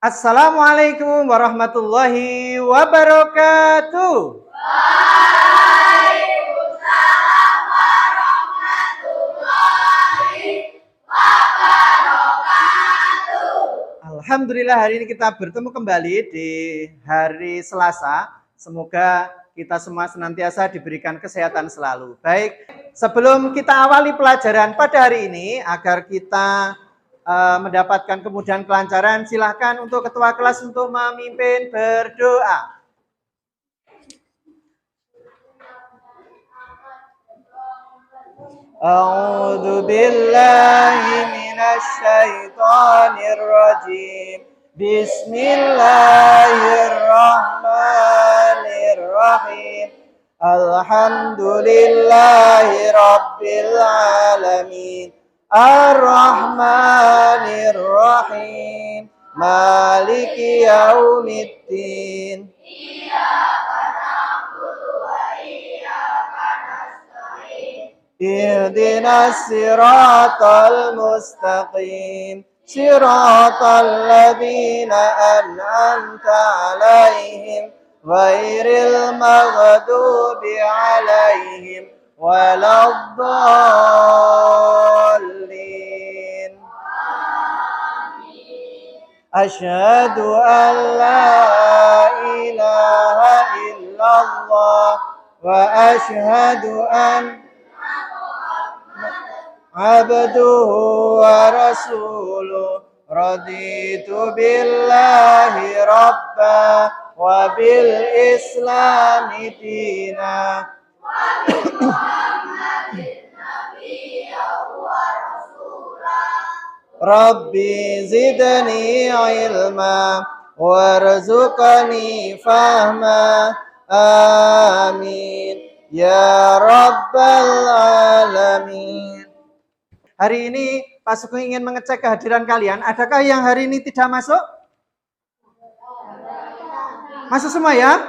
Assalamualaikum warahmatullahi wabarakatuh. Waalaikumsalam warahmatullahi wabarakatuh. Alhamdulillah hari ini kita bertemu kembali di hari Selasa. Semoga kita semua senantiasa diberikan kesehatan selalu. Baik, sebelum kita awali pelajaran pada hari ini, agar kita mendapatkan kemudahan kelancaran, silahkan untuk ketua kelas untuk memimpin berdoa. A'udzu billahi minasy syaithanir rajim. Bismillahirrahmanirrahim. Alhamdulillahi rabbil alamin. Ar-Rahmanir-Rahim, Maliki Yaumiddin. Iyyaka na'budu wa iyyaka nasta'in. Ihdinas siratal mustaqim, siratal ladzina an'amta 'alaihim, ghairil maghdubi 'alaihim waladdallin. Asyhadu an la ilaha illallah wa asyhadu an abduhu wa rasuluh. Raditu billahi rabba wa bil islami dina. Rabbi zidni ilma warzuqni fahma. Amin ya rabbal alamin. Hari ini Pak Sugeng ingin mengecek kehadiran kalian. Adakah yang hari ini tidak masuk? Masuk semua ya?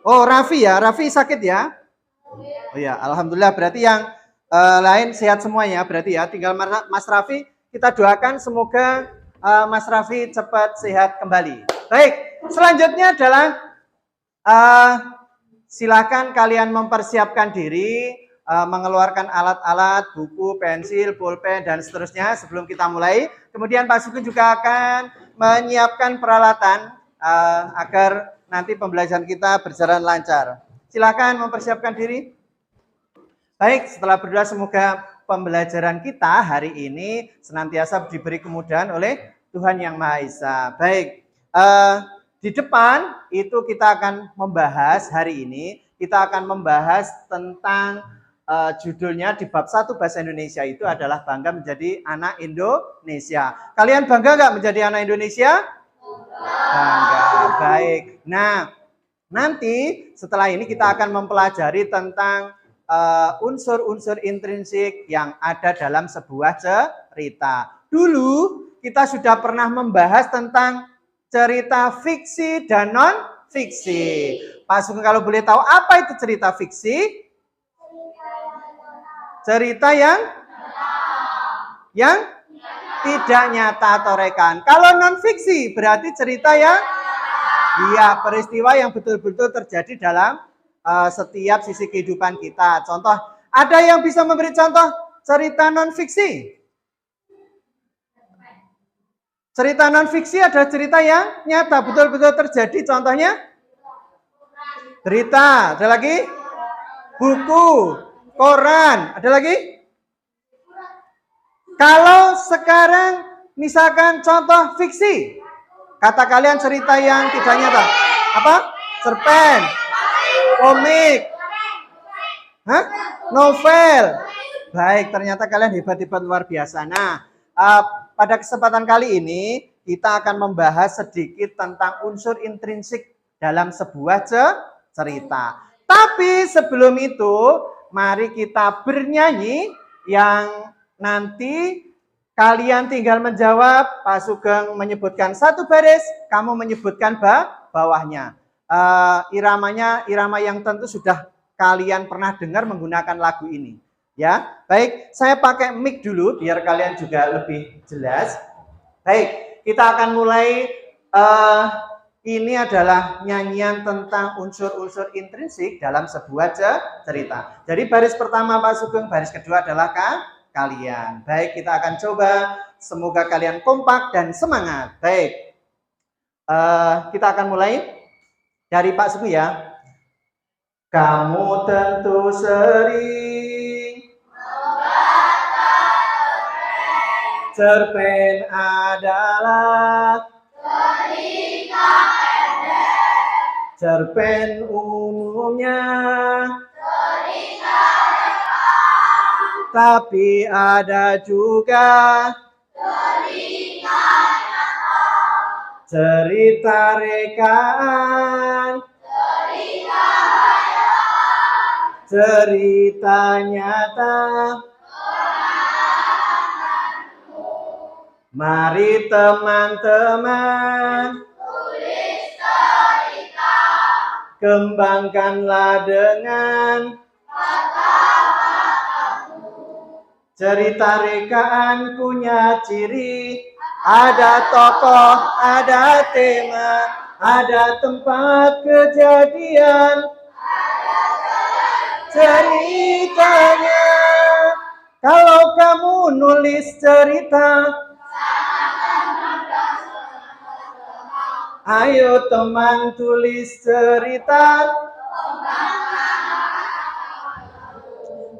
Oh, Raffi ya, Raffi sakit ya? Oh ya, alhamdulillah berarti yang lain sehat semuanya berarti ya. Tinggal Mas Raffi, kita doakan semoga Mas Raffi cepat sehat kembali. Baik, selanjutnya adalah silakan kalian mempersiapkan diri, mengeluarkan alat-alat, buku, pensil, pulpen dan seterusnya sebelum kita mulai. Kemudian Pak Sugeng juga akan menyiapkan peralatan agar nanti pembelajaran kita berjalan lancar. Silakan mempersiapkan diri. Baik, setelah berdoa semoga pembelajaran kita hari ini senantiasa diberi kemudahan oleh Tuhan Yang Maha Esa. Baik, di depan itu kita akan membahas hari ini, kita akan membahas tentang judulnya di bab 1 bahasa Indonesia itu adalah bangga menjadi anak Indonesia. Kalian bangga nggak menjadi anak Indonesia? Bangga. Baik. Nah, nanti setelah ini kita akan mempelajari tentang unsur-unsur intrinsik yang ada dalam sebuah cerita. Dulu kita sudah pernah membahas tentang cerita fiksi dan non-fiksi. Pak Sugeng kalau boleh tahu apa itu cerita fiksi? Cerita yang tidak nyata atau rekan. Kalau non-fiksi berarti cerita yang peristiwa yang betul-betul terjadi dalam setiap sisi kehidupan kita. Contoh, ada yang bisa memberi contoh cerita non-fiksi? Cerita non-fiksi adalah cerita yang nyata, betul-betul terjadi. Contohnya? Berita. Ada lagi? Buku. Koran. Ada lagi? Kalau sekarang misalkan contoh fiksi. Kata kalian cerita yang tidak nyata. Apa? Cerpen. Komik. Hah? Novel. Baik, ternyata kalian hebat-hebat luar biasa. Nah, pada kesempatan kali ini kita akan membahas sedikit tentang unsur intrinsik dalam sebuah cerita. Tapi sebelum itu, mari kita bernyanyi yang nanti kalian tinggal menjawab. Pak Sugeng menyebutkan satu baris, kamu menyebutkan bawahnya. Iramanya irama yang tentu sudah kalian pernah dengar menggunakan lagu ini. Ya, baik, saya pakai mic dulu biar kalian juga lebih jelas. Baik, kita akan mulai. Ini adalah nyanyian tentang unsur-unsur intrinsik dalam sebuah cerita. Jadi baris pertama Pak Sugeng, baris kedua adalah kalian. Baik, kita akan coba. Semoga kalian kompak dan semangat. Baik, kita akan mulai dari Pak Sugeng ya. Kamu tentu sering cerpen adalah cerpen umumnya, tapi ada juga cerita rekaan, cerita nyata. Mari teman-teman, kembangkanlah dengan cerita rekaan punya ciri. Ada tokoh, ada tema, ada tempat kejadian, ceritanya. Kalau kamu nulis cerita, ayo teman tulis cerita.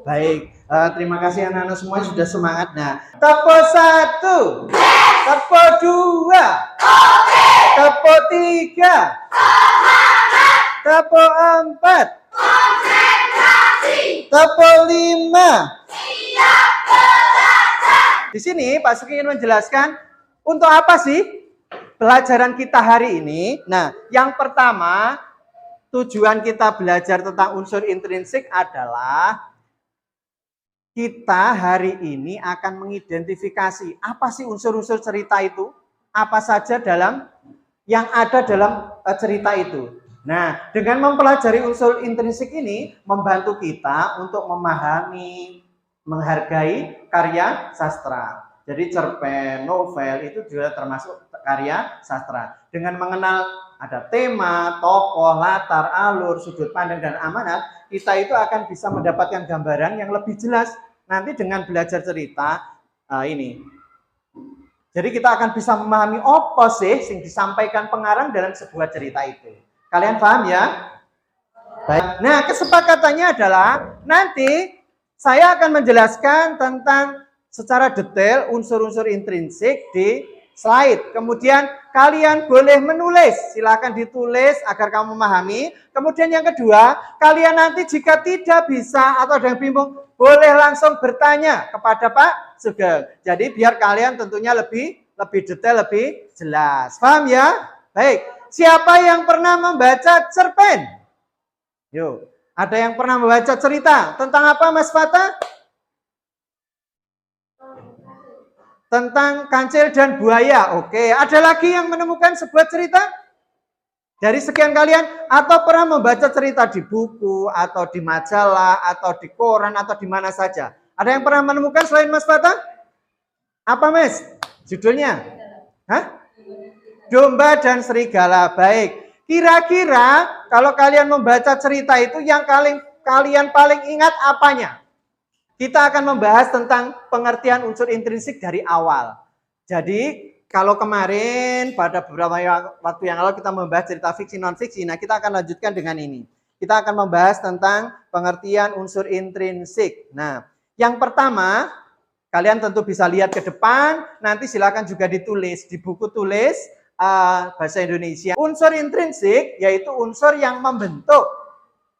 Baik, terima kasih anak-anak semua sudah semangat. Nah, tepo 1, tepo 2, tepo 3, tepo 4, tepo 5. Di sini Pak Suki ingin menjelaskan untuk apa sih pelajaran kita hari ini. Nah, yang pertama, tujuan kita belajar tentang unsur intrinsik adalah kita hari ini akan mengidentifikasi apa sih unsur-unsur cerita itu, apa saja yang ada dalam cerita itu. Nah, dengan mempelajari unsur intrinsik ini membantu kita untuk memahami, menghargai karya sastra. Jadi cerpen, novel itu juga termasuk karya sastra. Dengan mengenal ada tema, tokoh, latar, alur, sudut pandang, dan amanat, kita itu akan bisa mendapatkan gambaran yang lebih jelas nanti dengan belajar cerita ini. Jadi kita akan bisa memahami apa sih yang disampaikan pengarang dalam sebuah cerita itu. Kalian paham ya? Baik. Nah, kesepakatannya adalah nanti saya akan menjelaskan tentang secara detail unsur-unsur intrinsik di slide. Kemudian kalian boleh menulis, silakan ditulis agar kamu memahami. Kemudian yang kedua, kalian nanti jika tidak bisa atau ada yang bingung, boleh langsung bertanya kepada Pak Sugeng. Jadi biar kalian tentunya lebih detail, lebih jelas. Paham ya? Baik. Siapa yang pernah membaca cerpen? Yuk, ada yang pernah membaca cerita tentang apa, Mas Fata? Tentang kancil dan buaya. Oke, ada lagi yang menemukan sebuah cerita? Dari sekian kalian, atau pernah membaca cerita di buku, atau di majalah, atau di koran, atau di mana saja? Ada yang pernah menemukan selain Mas Fata? Apa, Mas? Judulnya? Hah? Domba dan Serigala. Baik. Kira-kira kalau kalian membaca cerita itu yang kalian paling ingat apanya? Kita akan membahas tentang pengertian unsur intrinsik dari awal. Jadi kalau kemarin pada beberapa waktu yang lalu kita membahas cerita fiksi non-fiksi, nah kita akan lanjutkan dengan ini. Kita akan membahas tentang pengertian unsur intrinsik. Nah, yang pertama, kalian tentu bisa lihat ke depan, nanti silakan juga ditulis di buku tulis bahasa Indonesia. Unsur intrinsik yaitu unsur yang membentuk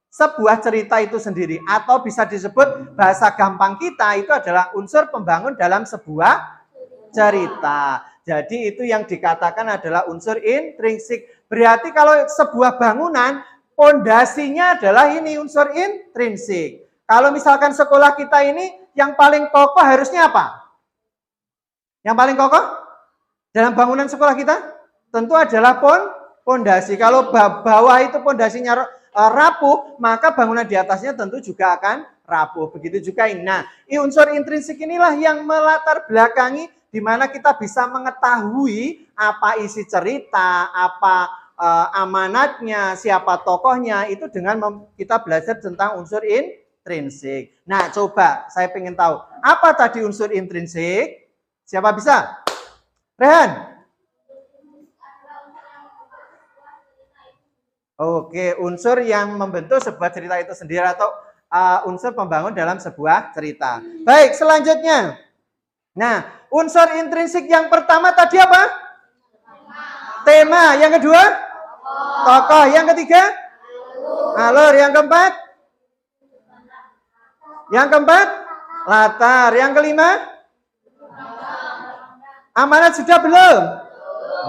sebuah cerita itu sendiri, atau bisa disebut bahasa gampang kita itu adalah unsur pembangun dalam sebuah cerita. Jadi itu yang dikatakan adalah unsur intrinsik. Berarti kalau sebuah bangunan, pondasinya adalah ini unsur intrinsik. Kalau misalkan sekolah kita ini, yang paling kokoh harusnya apa? Yang paling kokoh dalam bangunan sekolah kita? Tentu adalah pondasi. Kalau bawah itu pondasinya rapuh, maka bangunan di atasnya tentu juga akan rapuh. Begitu juga ini. Nah, unsur intrinsik inilah yang melatar belakangi di mana kita bisa mengetahui apa isi cerita, apa amanatnya, siapa tokohnya, itu dengan kita belajar tentang unsur intrinsik. Nah, coba saya ingin tahu, apa tadi unsur intrinsik? Siapa bisa? Rehan? Oke, unsur yang membentuk sebuah cerita itu sendiri atau unsur pembangun dalam sebuah cerita. Baik, selanjutnya. Nah, unsur intrinsik yang pertama tadi apa? Tema. Yang kedua? Tokoh. Yang ketiga? Alur. Yang keempat? Latar. Yang kelima? Amanat sudah belum?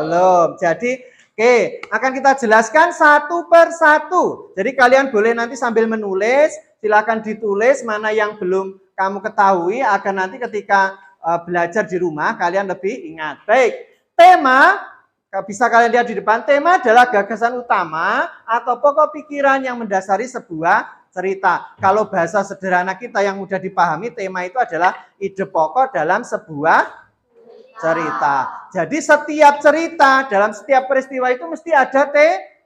Belum. Jadi oke, akan kita jelaskan satu per satu. Jadi kalian boleh nanti sambil menulis, silakan ditulis mana yang belum kamu ketahui agar nanti ketika belajar di rumah kalian lebih ingat. Baik, tema bisa kalian lihat di depan. Tema adalah gagasan utama atau pokok pikiran yang mendasari sebuah cerita. Kalau bahasa sederhana kita yang mudah dipahami, tema itu adalah ide pokok dalam sebuah cerita. Jadi setiap cerita dalam setiap peristiwa itu mesti ada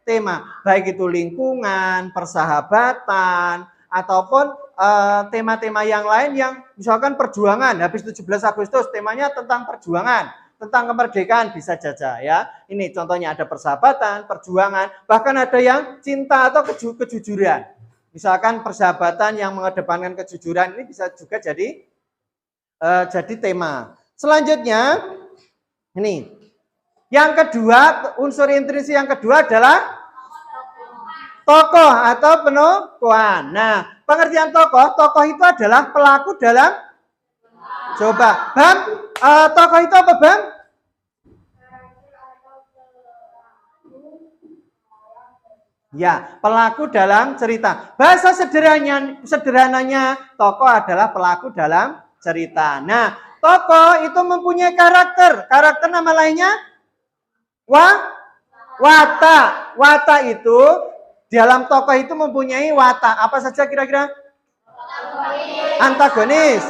tema. Baik itu lingkungan, persahabatan, ataupun tema-tema yang lain yang misalkan perjuangan. Habis 17 Agustus temanya tentang perjuangan, tentang kemerdekaan bisa saja ya. Ini contohnya ada persahabatan, perjuangan, bahkan ada yang cinta atau kejujuran. Misalkan persahabatan yang mengedepankan kejujuran ini bisa juga jadi tema. Selanjutnya, ini. Yang kedua, unsur intrinsik yang kedua adalah tokoh atau penokohan. Nah, pengertian tokoh itu adalah pelaku dalam, coba, Bam, tokoh itu apa, Bam? Ya, pelaku dalam cerita. Bahasa sederhananya tokoh adalah pelaku dalam cerita. Nah, tokoh itu mempunyai karakter. Karakter nama lainnya watak. Watak itu dalam tokoh itu mempunyai watak. Apa saja kira-kira? Antagonis,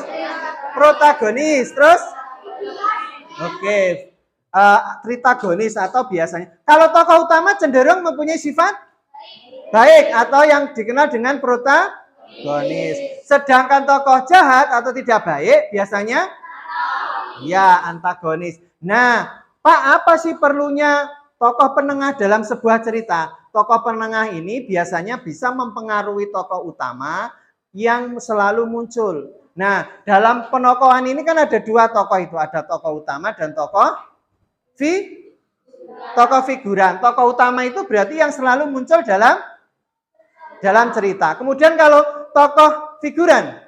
protagonis, terus tritagonis atau biasanya. Kalau tokoh utama cenderung mempunyai sifat baik atau yang dikenal dengan protagonis. Sedangkan tokoh jahat atau tidak baik biasanya ya, antagonis. Nah, Pak, apa sih perlunya tokoh penengah dalam sebuah cerita? Tokoh penengah ini biasanya bisa mempengaruhi tokoh utama yang selalu muncul. Nah, dalam penokohan ini kan ada dua tokoh itu. Ada tokoh utama dan tokoh figuran. Tokoh utama itu berarti yang selalu muncul dalam cerita. Kemudian kalau tokoh figuran,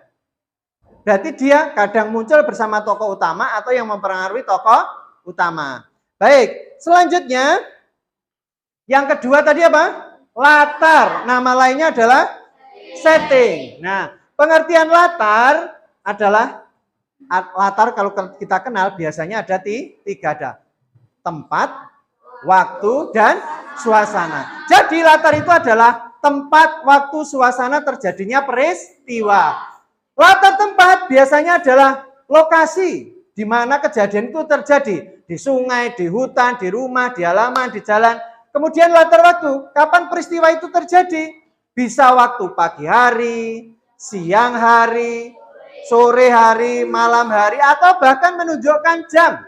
berarti dia kadang muncul bersama tokoh utama atau yang mempengaruhi tokoh utama. Baik, selanjutnya yang kedua tadi apa? Latar. Nama lainnya adalah setting. Nah, pengertian latar adalah kalau kita kenal biasanya ada tiga, ada tempat, waktu, dan suasana. Jadi latar itu adalah tempat, waktu, suasana terjadinya peristiwa. Latar tempat biasanya adalah lokasi di mana kejadian itu terjadi. Di sungai, di hutan, di rumah, di halaman, di jalan. Kemudian latar waktu, kapan peristiwa itu terjadi? Bisa waktu pagi hari, siang hari, sore hari, malam hari, atau bahkan menunjukkan jam.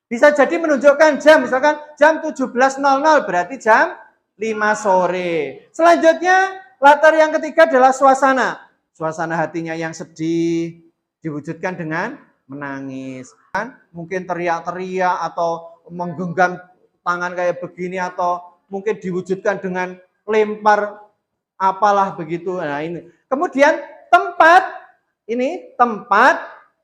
Bisa jadi menunjukkan jam, misalkan jam 17.00 berarti jam 5 sore. Selanjutnya, latar yang ketiga adalah suasana. Suasana hatinya yang sedih diwujudkan dengan menangis. Mungkin teriak-teriak atau menggenggam tangan kayak begini atau mungkin diwujudkan dengan lempar apalah begitu. Nah, ini. Kemudian tempat,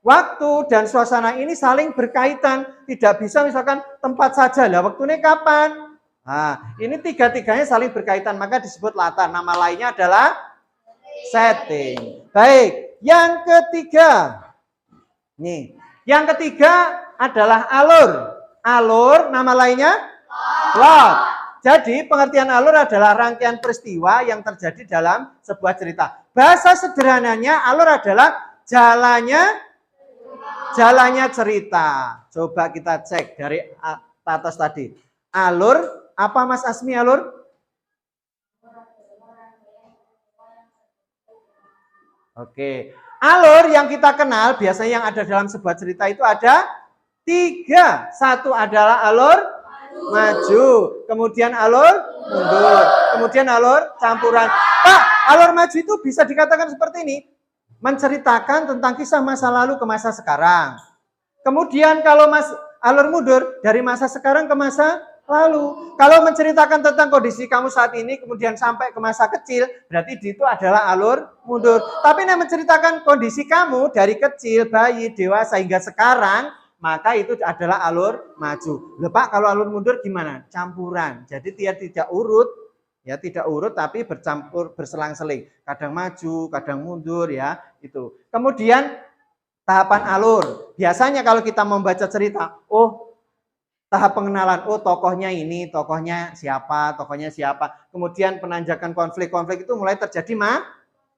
waktu dan suasana ini saling berkaitan. Tidak bisa misalkan tempat saja. Lah waktunya kapan? Nah, ini tiga-tiganya saling berkaitan, maka disebut latar. Nama lainnya adalah setting. Baik, yang ketiga. Nih, yang ketiga adalah alur. Alur nama lainnya plot. Jadi pengertian alur adalah rangkaian peristiwa yang terjadi dalam sebuah cerita. Bahasa sederhananya alur adalah jalannya Jalannya cerita. Coba kita cek dari atas tadi. Alur, apa Mas Asmi alur? Oke. Alur yang kita kenal, biasanya yang ada dalam sebuah cerita itu ada 3. Satu adalah alur maju, kemudian alur mundur, kemudian alur campuran. Pak, alur maju itu bisa dikatakan seperti ini. Menceritakan tentang kisah masa lalu ke masa sekarang. Kemudian kalau alur mundur dari masa sekarang ke masa lalu. Kalau menceritakan tentang kondisi kamu saat ini kemudian sampai ke masa kecil, berarti itu adalah alur mundur. Tapi yang menceritakan kondisi kamu dari kecil, bayi, dewasa hingga sekarang, maka itu adalah alur maju. Loh Pak, kalau alur mundur gimana? Campuran. Jadi dia tidak urut. Ya, tidak urut tapi bercampur, berselang-seling. Kadang maju, kadang mundur ya, itu. Kemudian tahapan alur. Biasanya kalau kita membaca cerita, oh tahap pengenalan, oh tokohnya ini, tokohnya siapa, Kemudian penanjakan konflik itu mulai terjadi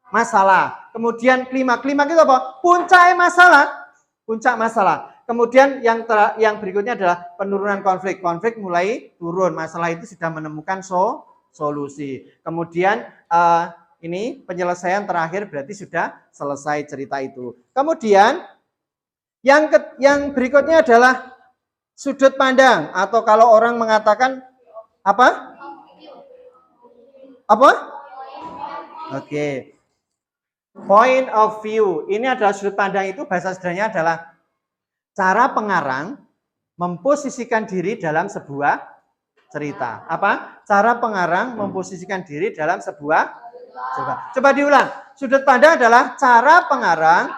masalah. Kemudian klimaks itu apa? Puncak masalah. Kemudian yang berikutnya adalah penurunan konflik. Konflik mulai turun, masalah itu sudah menemukan solusi. Kemudian ini penyelesaian terakhir berarti sudah selesai cerita itu. Kemudian yang berikutnya adalah sudut pandang atau kalau orang mengatakan apa? Oke. Point of view. Ini adalah sudut pandang itu bahasa sederhananya adalah cara pengarang memposisikan diri dalam sebuah cerita. Apa? Cara pengarang memposisikan diri dalam sebuah Coba diulang. Sudut pandang adalah cara pengarang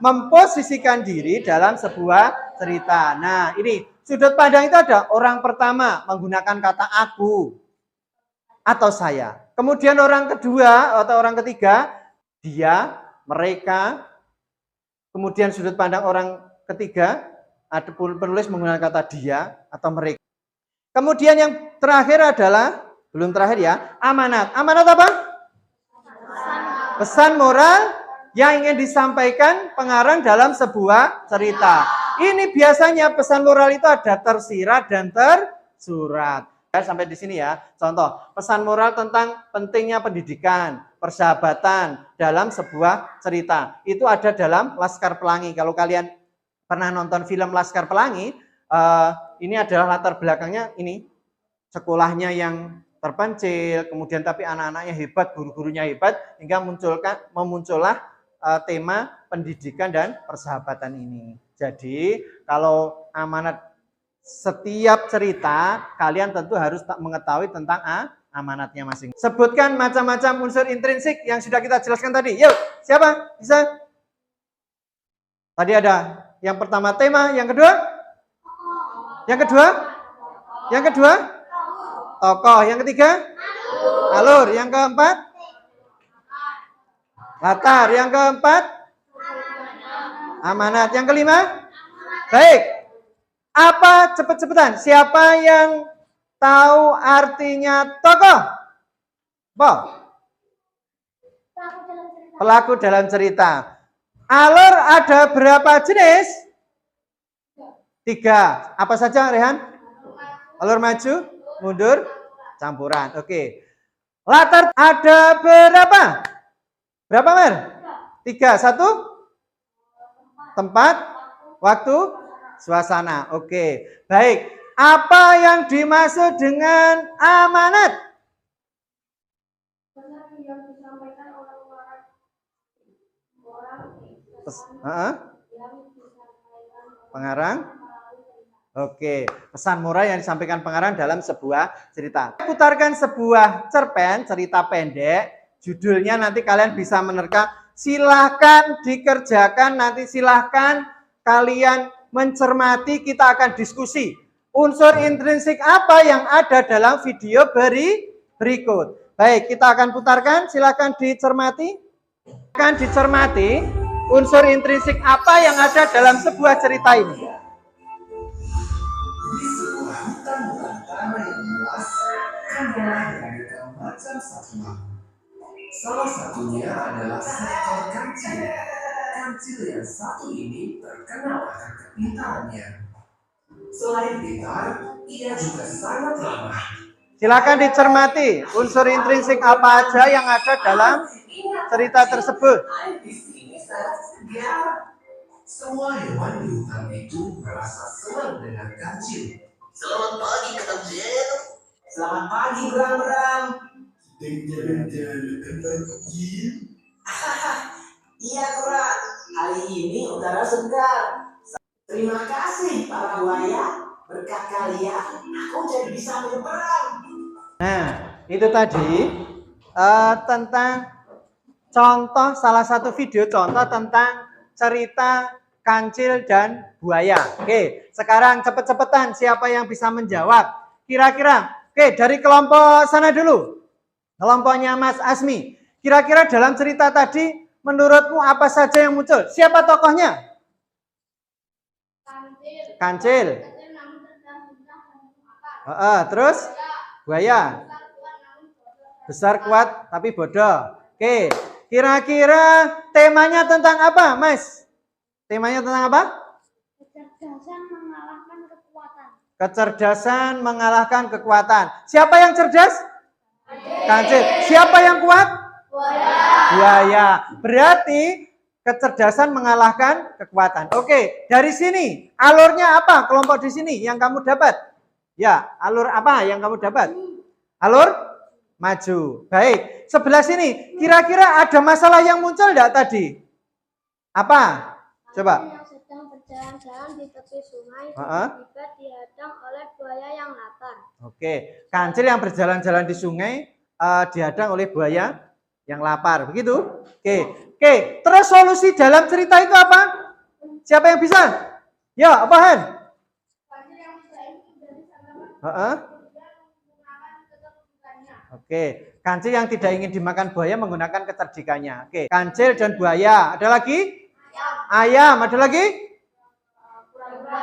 memposisikan diri dalam sebuah cerita. Nah, ini sudut pandang itu ada orang pertama menggunakan kata aku atau saya. Kemudian orang kedua atau orang ketiga dia, mereka. Kemudian sudut pandang orang ketiga ada penulis menggunakan kata dia atau mereka. Kemudian yang terakhir adalah belum terakhir ya, amanat. Amanat apa? Pesan moral yang ingin disampaikan pengarang dalam sebuah cerita. Ini biasanya pesan moral itu ada tersirat dan tersurat. Sampai di sini ya. Contoh, pesan moral tentang pentingnya pendidikan, persahabatan dalam sebuah cerita. Itu ada dalam Laskar Pelangi. Kalau kalian pernah nonton film Laskar Pelangi, ini adalah latar belakangnya ini. Sekolahnya yang terpencil, kemudian tapi anak-anaknya hebat, guru-gurunya hebat, hingga memuncullah tema pendidikan dan persahabatan ini. Jadi kalau amanat setiap cerita, kalian tentu harus mengetahui tentang amanatnya masing-masing. Sebutkan macam-macam unsur intrinsik yang sudah kita jelaskan tadi. Yuk, siapa? Bisa? Tadi ada yang pertama tema, yang kedua? Tokoh, yang ketiga? Alur, yang keempat? Latar, yang keempat? Amanat, yang kelima? Baik. Apa cepet-cepetan? Siapa yang tahu artinya tokoh? Pelaku dalam cerita. Alur ada berapa jenis? 3. Apa saja, Rehan? Alur maju, mundur, campuran. Oke. Latar ada berapa? Berapa, Mer? 3. 1. Tempat, waktu, suasana. Oke. Baik. Apa yang dimaksud dengan amanat? Pengarang. Oke, pesan moral yang disampaikan pengarang dalam sebuah cerita. Putarkan sebuah cerpen, cerita pendek, judulnya nanti kalian bisa menerka. Silahkan dikerjakan, nanti silahkan kalian mencermati, kita akan diskusi. Unsur intrinsik apa yang ada dalam video berikut. Baik, kita akan putarkan, silahkan dicermati. Akan dicermati, unsur intrinsik apa yang ada dalam sebuah cerita ini. Di sebuah hutan belantara yang luas, ada beraneka macam satwa. Salah satunya adalah seekor kancil. kancil yang satu ini terkenal akan kepintarannya. Selain pintar, ia juga sangat ramah. Silakan dicermati unsur intrinsik apa aja yang ada dalam cerita tersebut. Air di sini sangat segar. Semua hewan di hutan itu merasa senang dengan kancil. Selamat pagi, kancil. Selamat pagi, Bram-Bram. Dengan jalan kancil. Iya, Kura. Hari ini udara segar. Terima kasih, para buaya. Berkat kalian, aku jadi bisa menyeberang. Nah, itu tadi tentang contoh, salah satu video contoh tentang cerita kancil dan buaya. Oke, sekarang cepet-cepetan siapa yang bisa menjawab? Kira-kira, oke, dari kelompok sana dulu. Kelompoknya Mas Asmi. Kira-kira dalam cerita tadi, menurutmu apa saja yang muncul? Siapa tokohnya? Kancil. Terus? Buaya. Besar, kuat, tapi bodoh. Oke, kira-kira temanya tentang apa, Mas? Temanya tentang apa? Kecerdasan mengalahkan kekuatan. Kecerdasan mengalahkan kekuatan. Siapa yang cerdas? Kancil. Siapa yang kuat? Buaya. Berarti kecerdasan mengalahkan kekuatan. Oke, dari sini alurnya apa? Kelompok di sini yang kamu dapat? Ya, alur apa yang kamu dapat? Alur maju. Baik, sebelah sini kira-kira ada masalah yang muncul enggak tadi? Apa? Coba. Yang sedang berjalan-jalan di tepi sungai tiba-tiba dihadang oleh buaya yang lapar. Oke, kancil yang berjalan-jalan di sungai dihadang oleh buaya yang lapar. Begitu? Oke. Terus solusi dalam cerita itu apa? Siapa yang bisa? Ya, apa Han? Oke, kancil yang tidak ingin dimakan buaya menggunakan kecerdikannya. Oke, kancil dan buaya. Ada lagi? Ayam. Ada lagi?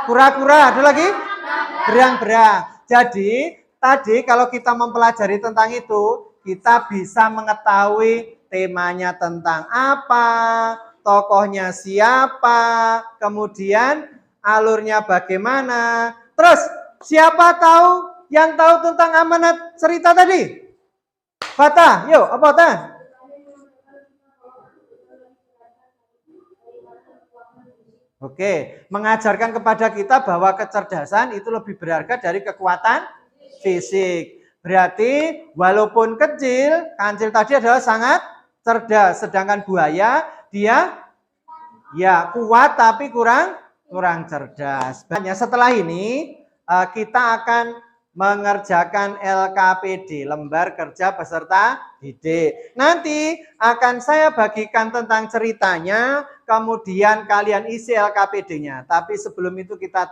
Kura-kura. Ada lagi? Berang-berang. Jadi, tadi kalau kita mempelajari tentang itu, kita bisa mengetahui temanya tentang apa, tokohnya siapa, kemudian alurnya bagaimana. Terus, siapa yang tahu tentang amanat cerita tadi? Fatah, yuk, apa Fatah? Oke, mengajarkan kepada kita bahwa kecerdasan itu lebih berharga dari kekuatan fisik. Berarti walaupun kecil, kancil tadi adalah sangat cerdas, sedangkan buaya dia ya kuat tapi kurang cerdas. Setelah ini kita akan mengerjakan LKPD, lembar kerja peserta didik. Nanti akan saya bagikan tentang ceritanya, kemudian kalian isi LKPD-nya. Tapi sebelum itu kita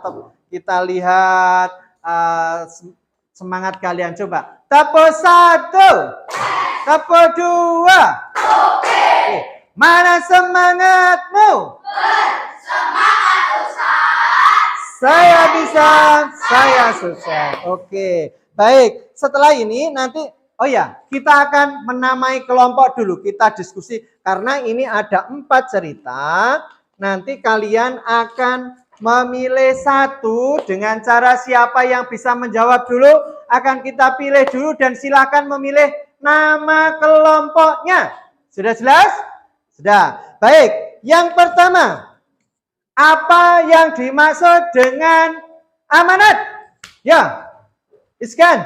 lihat semangat kalian. Coba. Tepo 1. Tepo 2. Oke. Mana semangatmu? Semangat Ustaz. Saya bisa, saya sukses. Oke, baik. Setelah ini nanti, kita akan menamai kelompok dulu. Kita diskusi karena ini ada 4 cerita. Nanti kalian akan memilih satu dengan cara siapa yang bisa menjawab dulu akan kita pilih dulu dan silakan memilih nama kelompoknya. Sudah jelas? Sudah. Baik. Yang pertama. Apa yang dimaksud dengan amanat? Ya, Iskan.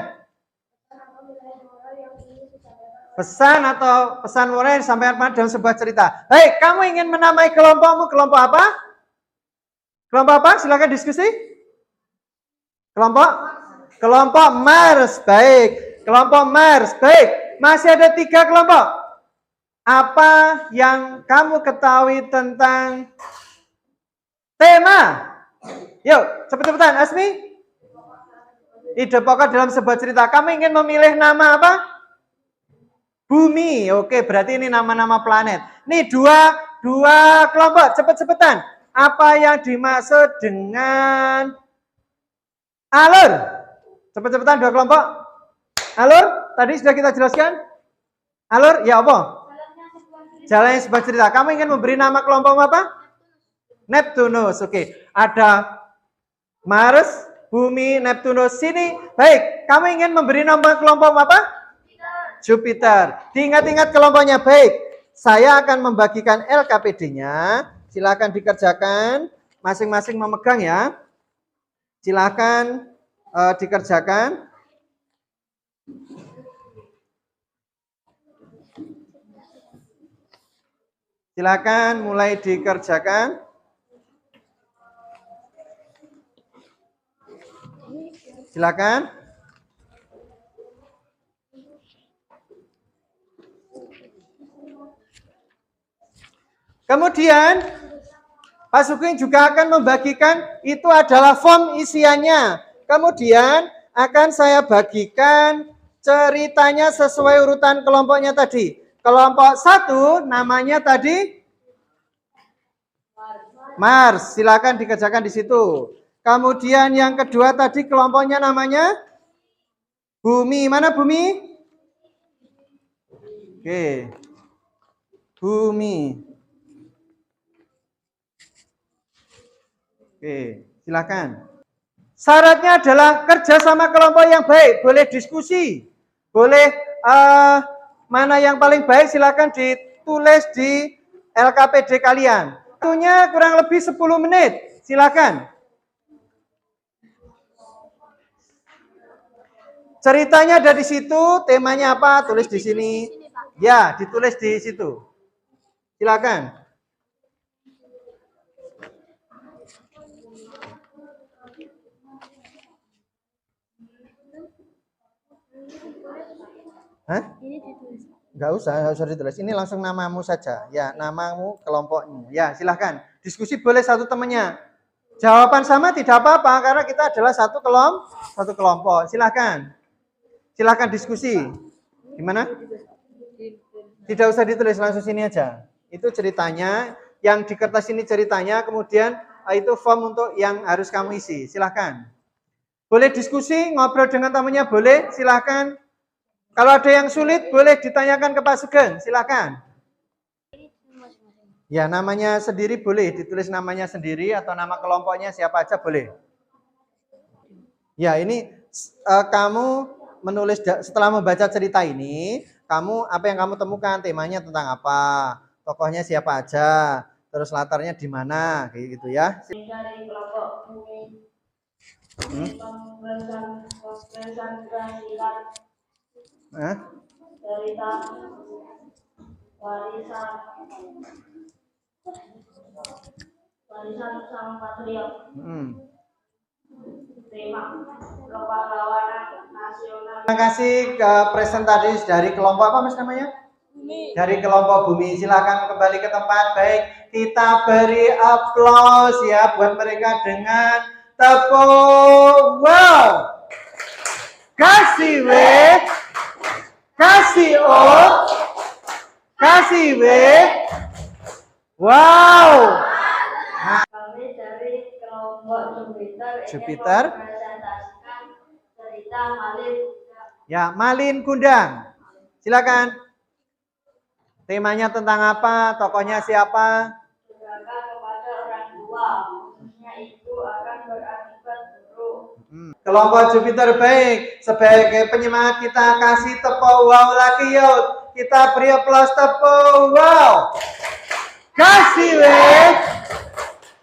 Pesan atau pesan moral yang disampaikan dalam sebuah cerita. Baik, kamu ingin menamai kelompokmu kelompok apa? Kelompok apa? Silakan diskusi. Kelompok Mars. Baik, kelompok Mars. Baik, masih ada 3 kelompok. Apa yang kamu ketahui tentang tema? Yuk, cepet-cepetan. Asmi? Ide pokok dalam sebuah cerita. Kamu ingin memilih nama apa? Bumi. Oke, berarti ini nama-nama planet. Nih dua kelompok. Cepet-cepetan. Apa yang dimaksud dengan alur? Cepet-cepetan 2 kelompok. Alur? Tadi sudah kita jelaskan. Alur? Ya apa? Jalannya sebuah cerita. Kamu ingin memberi nama kelompok apa? Neptunus. Oke. Ada Mars, Bumi, Neptunus. Sini. Baik. Kamu ingin memberi nama kelompok apa? Jupiter. Diingat-ingat kelompoknya. Baik. Saya akan membagikan LKPD-nya. Silakan dikerjakan. Masing-masing memegang ya. Silakan dikerjakan. Silakan mulai dikerjakan. Silakan. Kemudian Pak Sugeng juga akan membagikan, itu adalah form isiannya. Kemudian akan saya bagikan ceritanya sesuai urutan kelompoknya tadi. Kelompok 1 namanya tadi Mars, silakan dikerjakan di situ. Kemudian yang kedua tadi kelompoknya namanya Bumi. Mana Bumi? Oke. Bumi. Oke, silakan. Syaratnya adalah kerja sama kelompok yang baik, boleh diskusi, boleh mana yang paling baik silakan ditulis di LKPD kalian. Waktunya kurang lebih 10 menit, silakan. Ceritanya ada di situ, temanya apa? Tulis di sini. Ya, ditulis di situ. Silakan. Hah? Enggak usah ditulis. Ini langsung namamu saja. Ya, namamu, kelompoknya. Ya, silahkan. Diskusi boleh satu temannya. Jawaban sama tidak apa-apa karena kita adalah satu kelompok. Silahkan. Silahkan diskusi. Gimana? Tidak usah ditulis, langsung sini aja. Itu ceritanya. Yang di kertas ini ceritanya, kemudian itu form untuk yang harus kamu isi. Silahkan. Boleh diskusi, ngobrol dengan temannya boleh, silahkan. Kalau ada yang sulit, boleh ditanyakan ke Pak Sugeng, silakan. Ya, namanya sendiri boleh, ditulis namanya sendiri atau nama kelompoknya siapa aja boleh. Ya, ini kamu menulis setelah membaca cerita ini, kamu apa yang kamu temukan, temanya tentang apa, tokohnya siapa aja, terus latarnya di mana, kayak gitu ya. Dari kelompok Bumi, pembahasan keberhasilan. Cerita warisan sang patriot. Tema kepahlawanan nasional. Terima kasih ke presentaris dari kelompok apa mas namanya? Bumi. Dari kelompok Bumi. Silakan kembali ke tempat. Baik, kita beri aplaus ya buat mereka dengan tepuk. Wow. Kasih W. Kasih O, kasih W, wow. Kami dari kelompok Jupiter. Presentasikan cerita Malin. Ya, Malin Kundang. Silakan. Temanya tentang apa? Tokohnya siapa? Durhaka kepada orang tua, khususnya ibu akan berakibat buruk. Kelompok Jupiter baik. Sebagai penyemangat kita kasih tepuk wow lagi yuk. Kita beri aplaus tepuk wow. Kasih W.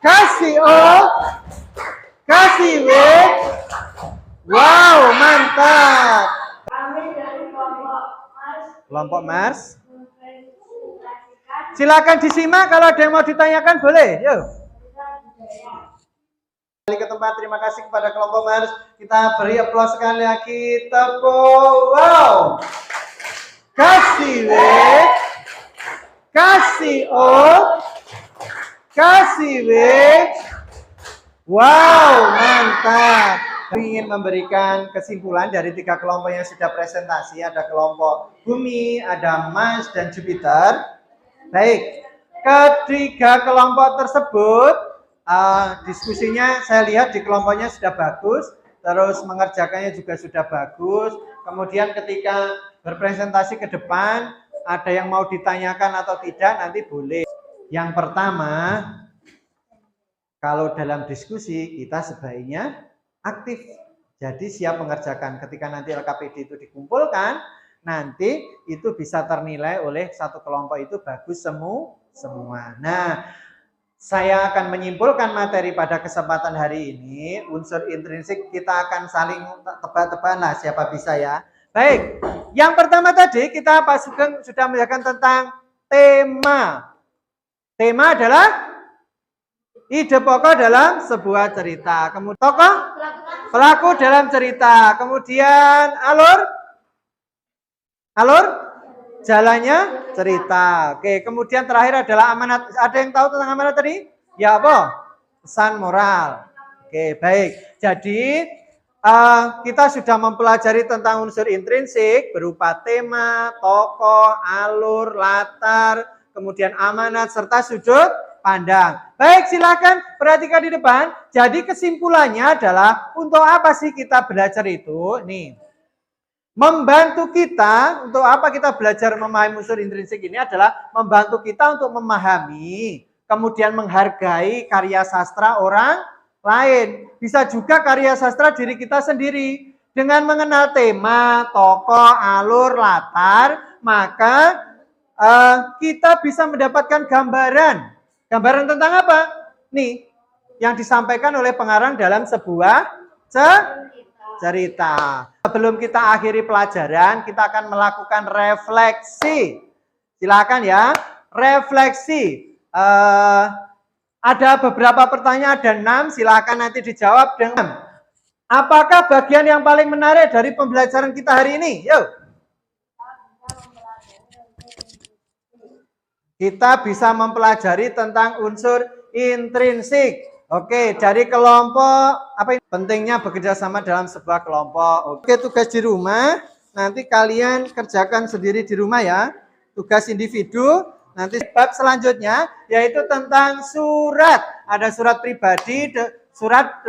Kasih O. Kasih W. Wow, mantap. Kami dari kelompok Mars. Kelompok Mars. Silakan disimak kalau ada yang mau ditanyakan boleh. Yuk. Kembali ke tempat, terima kasih kepada kelompok Mars. Kita beri aplaus sekali lagi. Tepuk wow. Kasih W. Kasih O. Kasih W. Wow, mantap. Kami ingin memberikan kesimpulan dari 3 kelompok yang sudah presentasi. Ada kelompok Bumi, ada Mars, dan Jupiter. Baik, ketiga kelompok tersebut diskusinya saya lihat di kelompoknya sudah bagus, terus mengerjakannya juga sudah bagus. Kemudian ketika berpresentasi ke depan Ada yang mau ditanyakan atau tidak nanti boleh. Yang pertama, kalau dalam diskusi kita sebaiknya aktif. Jadi siap mengerjakan. Ketika nanti LKPD itu dikumpulkan, nanti itu bisa ternilai oleh satu kelompok itu bagus semua. Nah, saya akan menyimpulkan materi pada kesempatan hari ini. Unsur intrinsik kita akan saling tebak-tebakan lah siapa bisa ya. Baik, yang pertama tadi kita Pak Sugeng sudah menjelaskan tentang tema. Tema adalah ide pokok dalam sebuah cerita. Kemudian tokoh, pelaku dalam cerita. Kemudian alur, jalannya cerita. Oke, kemudian terakhir adalah amanat. Ada yang tahu tentang amanat tadi? Ya apa? Pesan moral. Oke, baik. Jadi kita sudah mempelajari tentang unsur intrinsik berupa tema, tokoh, alur, latar, kemudian amanat serta sudut pandang. Baik, silakan perhatikan di depan. Jadi kesimpulannya adalah untuk apa sih kita belajar itu? Nih, membantu kita untuk apa kita belajar memahami unsur intrinsik ini adalah membantu kita untuk memahami, kemudian menghargai karya sastra orang lain. Bisa juga karya sastra diri kita sendiri. Dengan mengenal tema, tokoh, alur, latar, maka kita bisa mendapatkan gambaran. Gambaran tentang apa? Nih, yang disampaikan oleh pengarang dalam sebuah cerita. Sebelum kita akhiri pelajaran, kita akan melakukan refleksi. Silakan ya, refleksi. Ada beberapa pertanyaan, ada 6, silakan nanti dijawab dengan apakah bagian yang paling menarik dari pembelajaran kita hari ini? Yuk. Kita bisa mempelajari tentang unsur intrinsik. Oke, dari kelompok apa ini? Pentingnya bekerja sama dalam sebuah kelompok. Oke, tugas di rumah nanti kalian kerjakan sendiri di rumah ya. Tugas individu nanti bab selanjutnya yaitu tentang surat. Ada surat pribadi, surat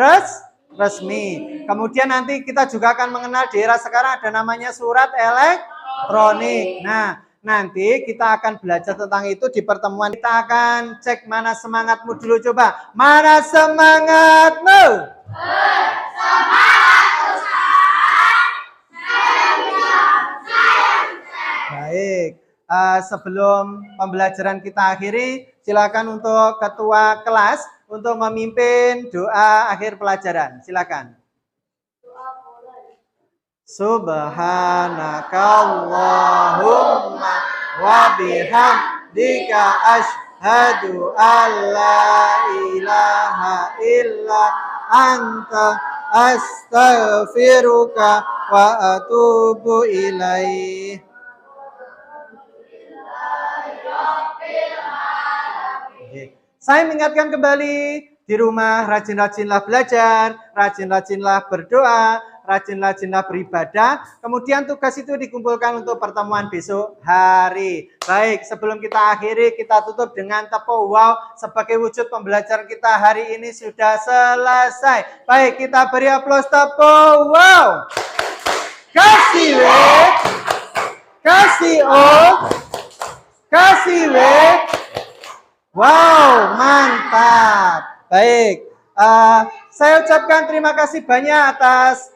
resmi. Kemudian nanti kita juga akan mengenal di era sekarang ada namanya surat elektronik. Nah, nanti kita akan belajar tentang itu di pertemuan. Kita akan cek mana semangatmu dulu, coba. Mana semangatmu? Baik, sebelum pembelajaran kita akhiri, silakan untuk ketua kelas untuk memimpin doa akhir pelajaran. Silakan. Subhanakallahumma wa bihamdika asyhadu an la ilaha illa anta astaghfiruka wa atubu ilaih. Saya mengingatkan kembali di rumah rajin-rajinlah belajar, rajin-rajinlah berdoa, rajin-rajinlah beribadah. Kemudian tugas itu dikumpulkan untuk pertemuan besok hari. Baik, sebelum kita akhiri, kita tutup dengan tepuk wow sebagai wujud pembelajaran kita hari ini sudah selesai. Baik, kita beri aplaus tepuk wow. Kasih W, kasih O, kasih W. Wow, mantap. Baik, saya ucapkan terima kasih banyak atas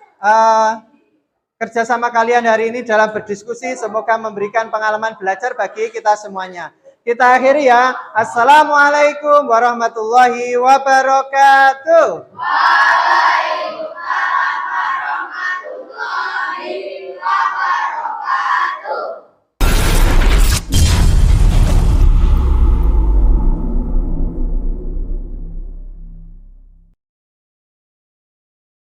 kerjasama kalian hari ini dalam berdiskusi. Semoga memberikan pengalaman belajar bagi kita semuanya. Kita akhiri ya. Assalamualaikum warahmatullahi wabarakatuh.